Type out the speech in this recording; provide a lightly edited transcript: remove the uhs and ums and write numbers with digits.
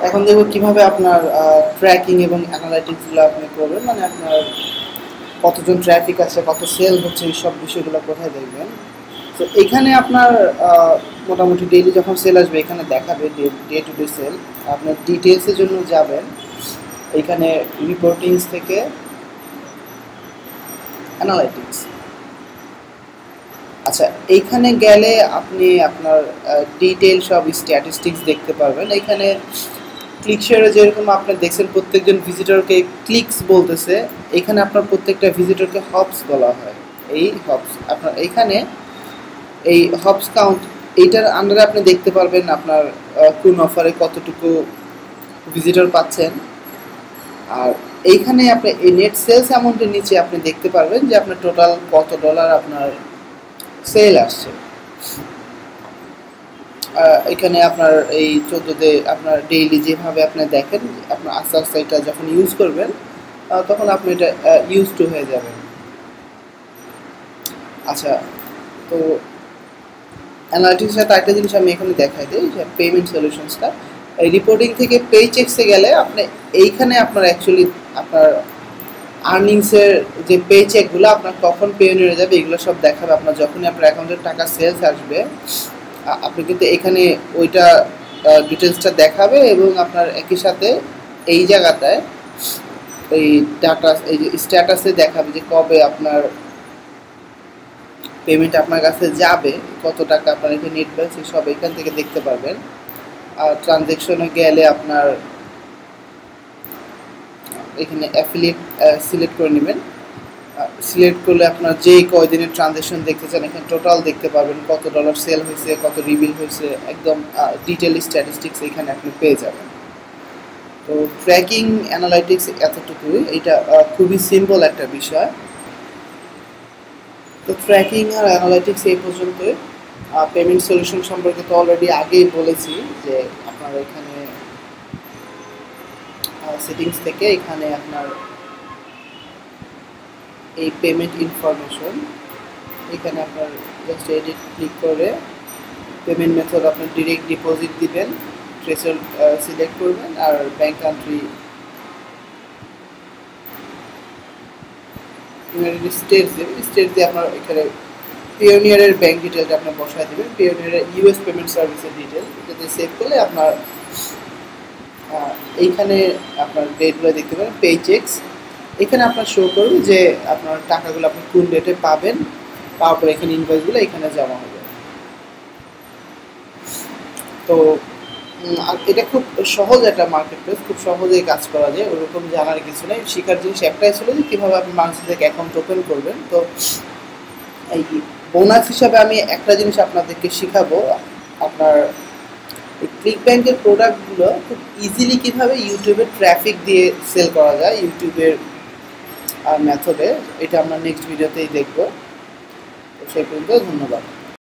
এখন দেখব কিভাবে আপনার ট্র্যাকিং এবং অ্যানালাইটিক্সগুলো আপনি করবেন, মানে আপনার কতজন ট্রাফিক আছে, কত সেল হচ্ছে, এই সব বিষয়গুলো কোথায় দেখবেন। তো এখানে আপনার মোটামুটি ডেইলি যখন সেল আসবে এখানে দেখাবে ডে টু ডে সেল। আপনার ডিটেলসের জন্য যাবেন এখানে রিপোর্টিংস থেকে অ্যানালাইটিক্স। আচ্ছা, এইখানে গেলে আপনি আপনার ডিটেল সব স্ট্যাটিস্টিক্স দেখতে পারবেন। এইখানে ক্লিক শেয়ারে যেরকম আপনি দেখছেন প্রত্যেকজন ভিজিটরকে ক্লিকস বলতেছে, এখানে আপনার প্রত্যেকটা ভিজিটরকে হপস বলা হয়। এই হপস আপনার এইখানে এই হপস কাউন্ট এইটার আন্ডারে আপনি দেখতে পারবেন আপনার কোন অফারে কতটুকু ভিজিটর পাচ্ছেন। আর এইখানে আপনি এই নেট সেলস অ্যামাউন্টের নিচে আপনি দেখতে পারবেন যে আপনার টোটাল কত ডলার আপনার সেল আসছে। এখানে আপনার এই 14তে আপনার ডেইলি যেভাবে আপনি দেখেন, আপনার আস্তে আস্তে এটা যখন ইউজ করবেন তখন আপনি এটা ইউজ টু হয়ে যাবেন। আচ্ছা, তো অ্যানালিটিক্সের আরেকটা জিনিস আমি এখানে দেখাই দিই, যে পেমেন্ট সলিউশনসটা। এই রিপোর্টিং থেকে পে চেকসে গেলে আপনি এইখানে আপনার অ্যাকচুয়ালি আপনার আর্নিংসের যে পে চেকগুলো আপনার কখন পেওনিয়ারে যাবে এগুলো সব দেখাবে। আপনার যখনই আপনার অ্যাকাউন্টের টাকা সেলস আসবে আপনি কিন্তু এখানে ওইটা ডিটেলসটা দেখাবে, এবং আপনার একই সাথে এই জায়গাটায় এই ডাটা এই যে স্ট্যাটাসে দেখাবে যে কবে আপনার পেমেন্ট আপনার কাছে যাবে, কত টাকা আপনার এখানে নেট ব্যালেন্স সব এখান থেকে দেখতে পারবেন। আর ট্রানজ্যাকশনে গেলে আপনার এখানে অ্যাফিলিয়েট সিলেক্ট করে নেবেন। সিলেক্ট করলে আপনার যে কয়দিনের ট্রানজ্যাকশন দেখতে চান এখানে টোটাল দেখতে পারবেন, কত ডলার সেল হয়েছে, কত রিবিল হয়েছে, একদম ডিটেল স্ট্যাটিস্টিক্স এখানে আপনি পেয়ে যাবেন। তো ট্র্যাকিং অ্যানালাইটিক্স এতটুকুই, এটা খুবই সিম্পল একটা বিষয়। তো ট্র্যাকিং আর অ্যানালাইটিক্স এই পর্যন্তই। পেমেন্ট সলিউশন সম্পর্কে তো অলরেডি আগেই বলেছি যে আপনার এখানে সেটিংস থেকে এখানে আপনার এই পেমেন্ট ইনফরমেশন এখানে আপনার জাস্ট এডিট ক্লিক করে পেমেন্ট মেথড আপনি ডিরেক্ট ডিপোজিট দিবেন, থ্রেশহোল্ড সিলেক্ট করবেন, আর ব্যাংক কান্ট্রি স্টেট দেবেন। স্টেট দিয়ে আপনার এখানে পেওনিয়ারের ব্যাংক ডিটেলটা আপনি বসায় দেবেন, পেওনিয়ারের ইউএস পেমেন্ট সার্ভিসের ডিটেল এটা দিয়ে সেভ করলে আপনার এইখানে আপনার ডেটগুলো দেখতে পাবেন, পে চেকস। এখানে আপনার শো করবে যে আপনার টাকাগুলো আপনি কোন ডেটে পাবেন, পাওয়ার পর এখানে ইনভয়েসগুলো এখানে জমা হবে। তো এটা খুব সহজ একটা মার্কেট প্লেস, খুব সহজেই কাজ করা যায়, ওরকম জানার কিছু নেই। শেখার জিনিস একটাই ছিল যে কীভাবে আপনি মানুষের থেকে অ্যাকাউন্ট ওপেন করবেন। তো এই বোনাস হিসাবে আমি একটা জিনিস আপনাদেরকে শেখাবো, আপনার এই ক্লিক ব্যাংকের প্রোডাক্টগুলো খুব ইজিলি কীভাবে ইউটিউবে ট্রাফিক দিয়ে সেল করা যায় ইউটিউবের মেথডে, এটা আমরা নেক্সট ভিডিওতেই দেখবো। তো সেই পর্যন্ত ধন্যবাদ।